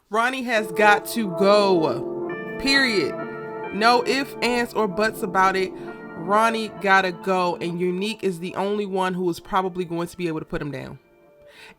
Ronnie has got to go. Period. No ifs, ands, or buts about it. Ronnie gotta go, and Unique is the only one who is probably going to be able to put him down.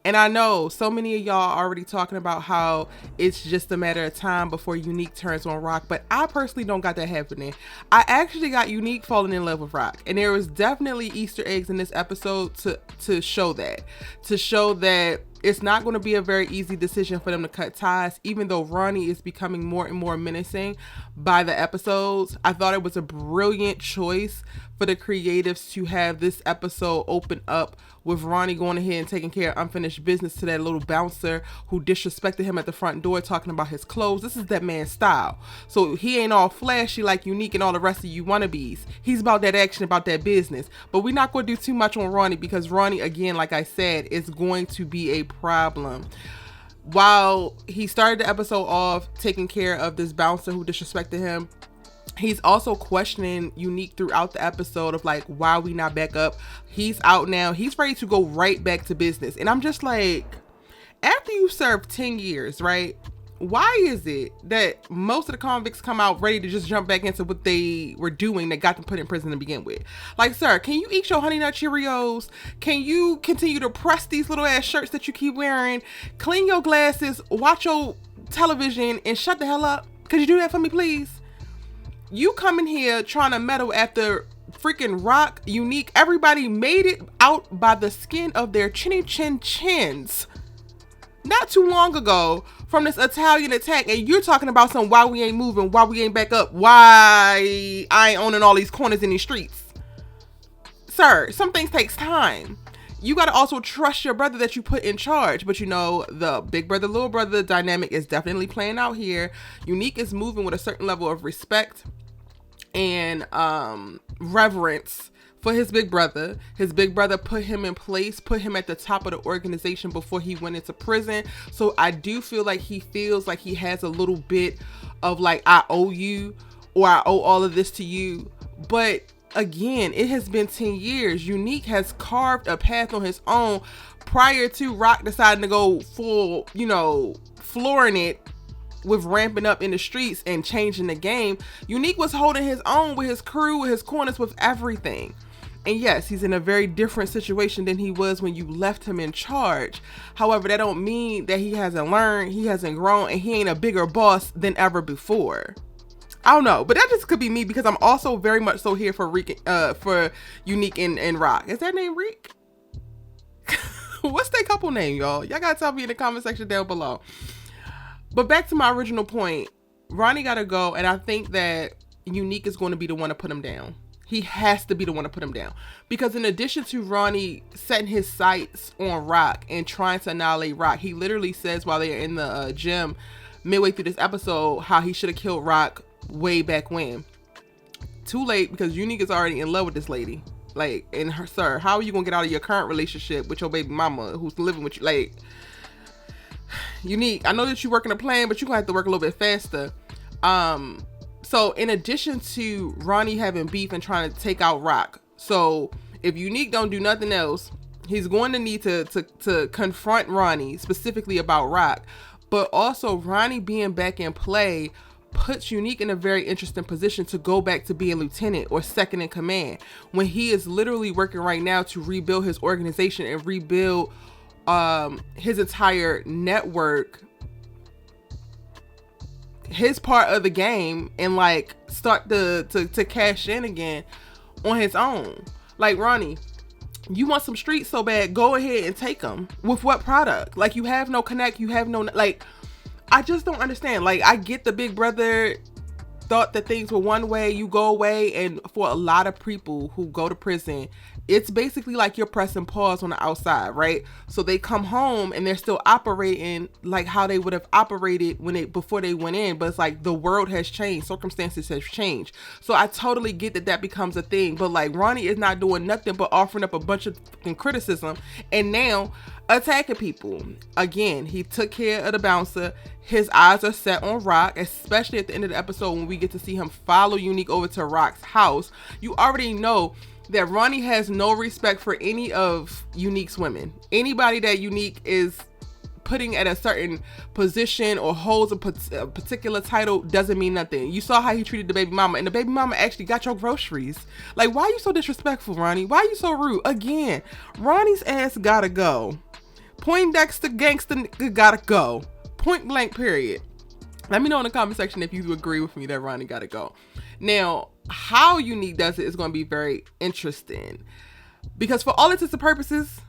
And I know so many of y'all are already talking about how it's just a matter of time before Unique turns on RAQ, but I personally don't got that happening. I actually got Unique falling in love with RAQ, and there was definitely Easter eggs in this episode to show that. To show that it's not going to be a very easy decision for them to cut ties, even though Ronnie is becoming more and more menacing by the episodes. I thought it was a brilliant choice for the creatives to have this episode open up with Ronnie going ahead and taking care of unfinished business to that little bouncer who disrespected him at the front door, talking about his clothes. This is that man's style. So he ain't all flashy like Unique and all the rest of you wannabes. He's about that action, about that business. But we're not going to do too much on Ronnie, because Ronnie, again, like I said, is going to be a problem. While he started the episode off taking care of this bouncer who disrespected him, he's also questioning Unique throughout the episode of like, why we not back up? He's out now. He's ready to go right back to business. And I'm just like, after you serve 10 years, right? Why is it that most of the convicts come out ready to just jump back into what they were doing that got them put in prison to begin with? Like, sir, can you eat your Honey Nut Cheerios? Can you continue to press these little ass shirts that you keep wearing? Clean your glasses, watch your television, and shut the hell up? Could you do that for me, please? You come in here trying to meddle after freaking RAQ, Unique. Everybody made it out by the skin of their chinny chin chins not too long ago from this Italian attack, and you're talking about some why we ain't moving, why we ain't back up, why I ain't owning all these corners in these streets. Sir, some things takes time. You got to also trust your brother that you put in charge. But you know, the big brother, little brother dynamic is definitely playing out here. Unique is moving with a certain level of respect and reverence for his big brother. His big brother put him in place, put him at the top of the organization before he went into prison. So I do feel like he feels like he has a little bit of like, I owe you, or I owe all of this to you. But again, it has been 10 years. Unique has carved a path on his own prior to RAQ deciding to go full, flooring it with ramping up in the streets and changing the game. Unique was holding his own with his crew, with his corners, with everything. And yes, he's in a very different situation than he was when you left him in charge. However, that don't mean that he hasn't learned, he hasn't grown, and he ain't a bigger boss than ever before. I don't know, but that just could be me, because I'm also very much so here for Unique and RAQ. Is that name Reek? What's their couple name, y'all? Y'all gotta tell me in the comment section down below. But back to my original point, Ronnie gotta go, and I think that Unique is going to be the one to put him down. He has to be the one to put him down, because in addition to Ronnie setting his sights on RAQ and trying to annihilate RAQ, he literally says while they're in the gym midway through this episode how he should have killed RAQ way back when. Too late, because Unique is already in love with this lady. Like, and her, sir, how are you gonna get out of your current relationship with your baby mama who's living with you? Like, Unique, I know that you're working a plan, but you're gonna have to work a little bit faster. So in addition to Ronnie having beef and trying to take out RAQ, so if Unique don't do nothing else, he's going to need to confront Ronnie specifically about RAQ. But also, Ronnie being back in play puts Unique in a very interesting position to go back to being lieutenant or second in command, when he is literally working right now to rebuild his organization and rebuild his entire network, his part of the game, and like start to cash in again on his own. Like, Ronnie, you want some streets so bad, go ahead and take them. With what product? Like, you have no connect, you have no, like, I just don't understand. Like, I get the big brother thought that things were one way, you go away, and for a lot of people who go to prison, it's basically like you're pressing pause on the outside, right? So they come home and they're still operating like how they would have operated before they went in, but it's like the world has changed, circumstances has changed. So I totally get that becomes a thing, but like, Ronnie is not doing nothing but offering up a bunch of fucking criticism and now attacking people. Again, he took care of the bouncer. His eyes are set on RAQ, especially at the end of the episode when we get to see him follow Unique over to RAQ's house. You already know that Ronnie has no respect for any of Unique's women. Anybody that Unique is putting at a certain position or holds a particular title doesn't mean nothing. You saw how he treated the baby mama, and the baby mama actually got your groceries. Like, why are you so disrespectful, Ronnie? Why are you so rude? Again, Ronnie's ass gotta go. Poindexter gangster gotta go. Point blank, period. Let me know in the comment section if you agree with me that Ronnie gotta go. Now, how Unique does it is going to be very interesting, because for all intents and purposes,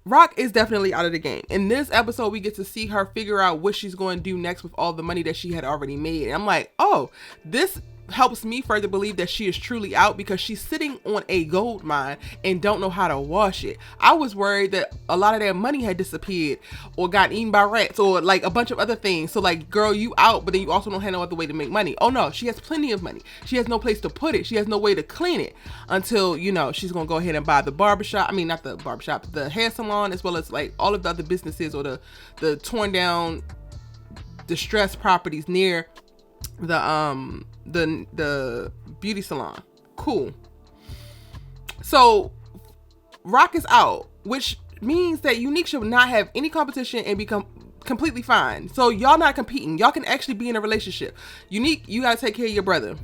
RAQ is definitely out of the game. In this episode, we get to see her figure out what she's going to do next with all the money that she had already made. And I'm like, oh, this helps me further believe that she is truly out, because she's sitting on a gold mine and don't know how to wash it. I was worried that a lot of that money had disappeared or got eaten by rats or like a bunch of other things. So like, girl, you out, but then you also don't have no other way to make money. Oh no, she has plenty of money. She has no place to put it. She has no way to clean it until, you know, she's gonna go ahead and buy the barbershop. I mean, not the barbershop, the hair salon, as well as like all of the other businesses or the torn down, distressed properties near the beauty salon. Cool. So RAQ is out, which means that Unique should not have any competition and become completely fine. So y'all not competing. Y'all can actually be in a relationship. Unique, you gotta take care of your brother.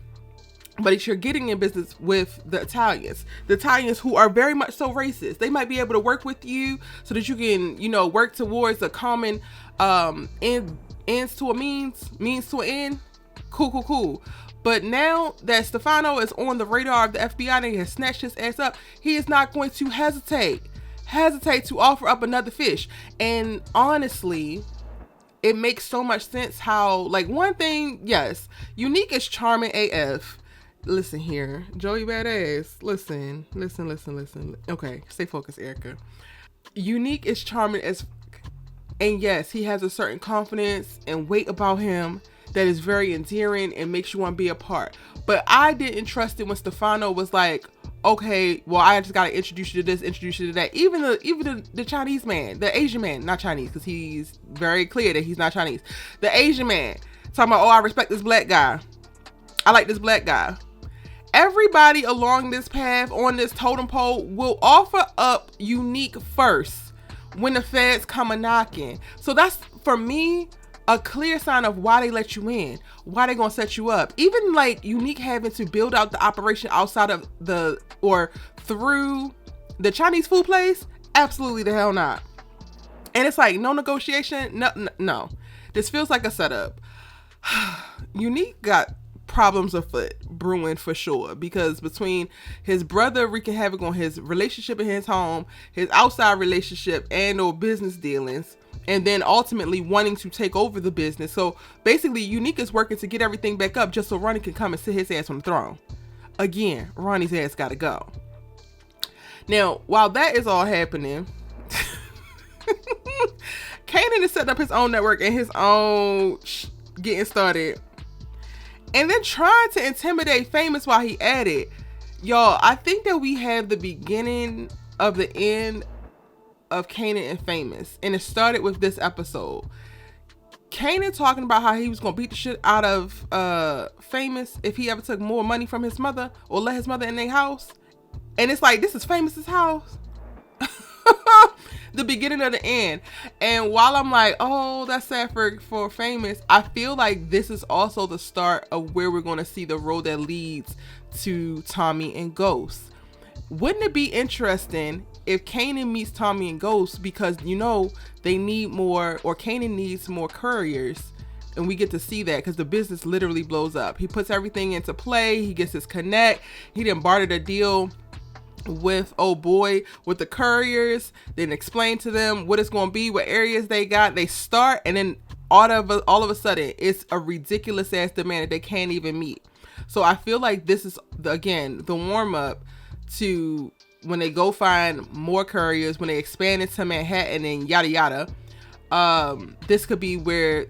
But if you're getting in business with the Italians who are very much so racist, they might be able to work with you so that you can, you know, work towards a common ends to a means to an end. Cool. But now that Stefano is on the radar of the FBI and he has snatched his ass up, he is not going to hesitate to offer up another fish. And honestly, it makes so much sense how, like, one thing, yes, Unique is charming AF. Listen here, Joey Badass. Listen. Okay, stay focused, Erica. Unique is charming as, and yes, he has a certain confidence and weight about him that is very endearing and makes you want to be a part. But I didn't trust it when Stefano was like, okay, well, I just got to introduce you to this, introduce you to that. Even the Chinese man, the Asian man, not Chinese, because he's very clear that he's not Chinese. The Asian man talking about, oh, I respect this black guy. I like this black guy. Everybody along this path on this totem pole will offer up Unique first when the feds come a knocking. So that's, for me, a clear sign of why they let you in, why they gonna set you up. Even like Unique having to build out the operation outside of through the Chinese food place, absolutely the hell not. And it's like no negotiation, no. This feels like a setup. Unique got problems afoot brewing for sure, because between his brother wreaking havoc on his relationship in his home, his outside relationship, and or business dealings, and then ultimately wanting to take over the business. So basically, Unique is working to get everything back up just so Ronnie can come and sit his ass on the throne. Again, Ronnie's ass gotta go. Now, while that is all happening, Kanan is setting up his own network and his own getting started. And then trying to intimidate Famous while he at it. Y'all, I think that we have the beginning of the end of Kanan and Famous, and it started with this episode. Kanan talking about how he was gonna beat the shit out of Famous if he ever took more money from his mother or let his mother in their house. And it's like, this is Famous's house. The beginning of the end. And while I'm like, oh, that's sad for Famous, I feel like this is also the start of where we're gonna see the road that leads to Tommy and Ghost. Wouldn't it be interesting if Kanan meets Tommy and Ghost, because you know they need more, or Kanan needs more couriers, and we get to see that because the business literally blows up. He puts everything into play. He gets his connect. He didn't barter the deal with old boy with the couriers, then explain to them what it's going to be, what areas they got. They start, and then all of a sudden it's a ridiculous ass demand that they can't even meet. So I feel like this is the warm up to when they go find more couriers, when they expand into Manhattan and yada yada. This could be where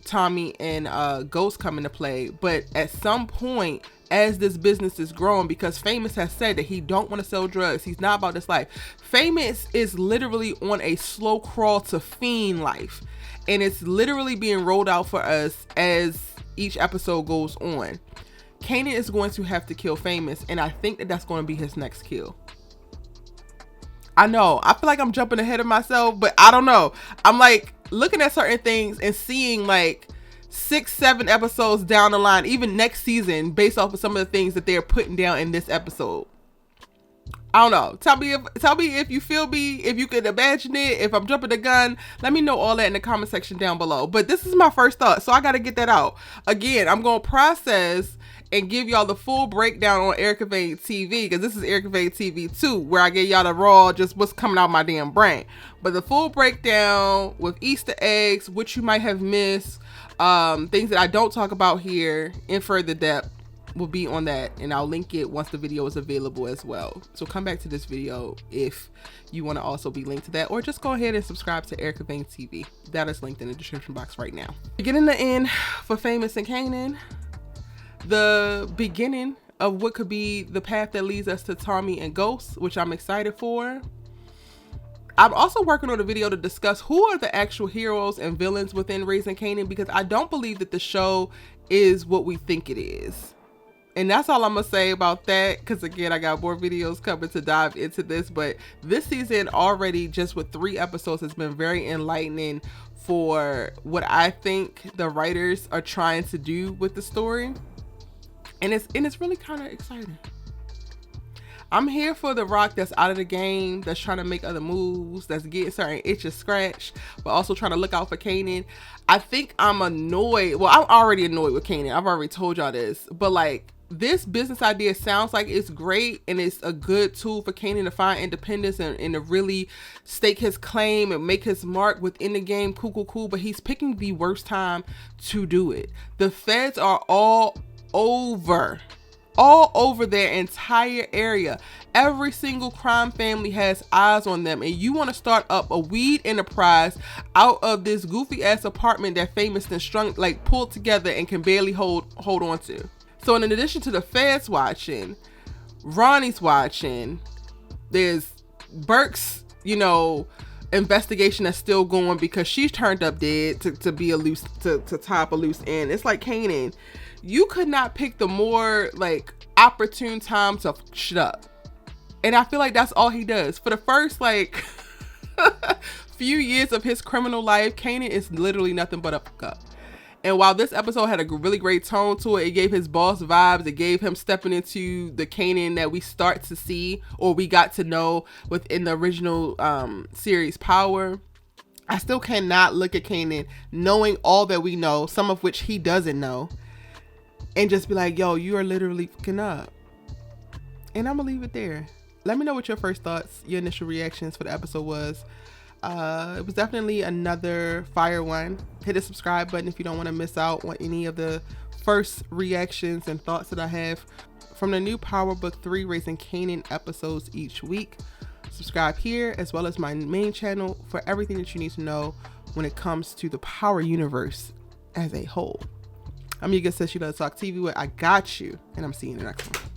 Tommy and Ghost come into play. But at some point, as this business is growing, because Famous has said that he don't want to sell drugs, he's not about this life. Famous is literally on a slow crawl to fiend life, and it's literally being rolled out for us as each episode goes on. Kanan is going to have to kill Famous, and I think that that's going to be his next kill. I know, I feel like I'm jumping ahead of myself, but I don't know. I'm like, looking at certain things and seeing like 6-7 episodes down the line, even next season, based off of some of the things that they're putting down in this episode. I don't know. Tell me if you feel me, if you could imagine it, if I'm jumping the gun. Let me know all that in the comment section down below. But this is my first thought, so I got to get that out. Again, I'm going to process and give y'all the full breakdown on Erica Vane TV, because this is Erica Vane TV 2, where I give y'all the raw, just what's coming out my damn brain. But the full breakdown with Easter eggs, which you might have missed, things that I don't talk about here in further depth, will be on that, and I'll link it once the video is available as well. So come back to this video if you want to also be linked to that, or just go ahead and subscribe to Erica Vane TV. That is linked in the description box right now. Beginning the end for Famous and Kanan, the beginning of what could be the path that leads us to Tommy and Ghost, which I'm excited for. I'm also working on a video to discuss who are the actual heroes and villains within Raising Kanan, because I don't believe that the show is what we think it is. And that's all I'm gonna say about that, because again, I got more videos coming to dive into this. But this season already, just with 3 episodes, has been very enlightening for what I think the writers are trying to do with the story. And it's really kind of exciting. I'm here for the RAQ that's out of the game, that's trying to make other moves, that's getting certain itches scratched, but also trying to look out for Kanan. I think I'm annoyed. Well, I'm already annoyed with Kanan. I've already told y'all this. But like, this business idea sounds like it's great, and it's a good tool for Kanan to find independence and to really stake his claim and make his mark within the game. Cool. But he's picking the worst time to do it. The feds are all over their entire area. Every single crime family has eyes on them, and you want to start up a weed enterprise out of this goofy ass apartment that Famous and strung, like, pulled together and can barely hold on to. So in addition to the feds watching, Ronnie's watching, there's Burke's, investigation that's still going, because she's turned up dead to be a loose, to tie up a loose end. It's like, Kanan, you could not pick the more like opportune time to shut up. And I feel like that's all he does. For the first like few years of his criminal life, Kanan is literally nothing but a fuck up. And while this episode had a really great tone to it, it gave his boss vibes. It gave him stepping into the Kanan that we start to see, or we got to know within the original series Power. I still cannot look at Kanan knowing all that we know, some of which he doesn't know, and just be like, yo, you are literally fucking up. And I'm gonna leave it there. Let me know what your first thoughts, your initial reactions for the episode was. It was definitely another fire one. Hit the subscribe button if you don't want to miss out on any of the first reactions and thoughts that I have from the new Powerbook 3 Raising Kanan episodes each week. Subscribe here, as well as my main channel, for everything that you need to know when it comes to the Power universe as a whole. I'm your good sis, you love to talk TV with. I got you, and I'm seeing you in the next one.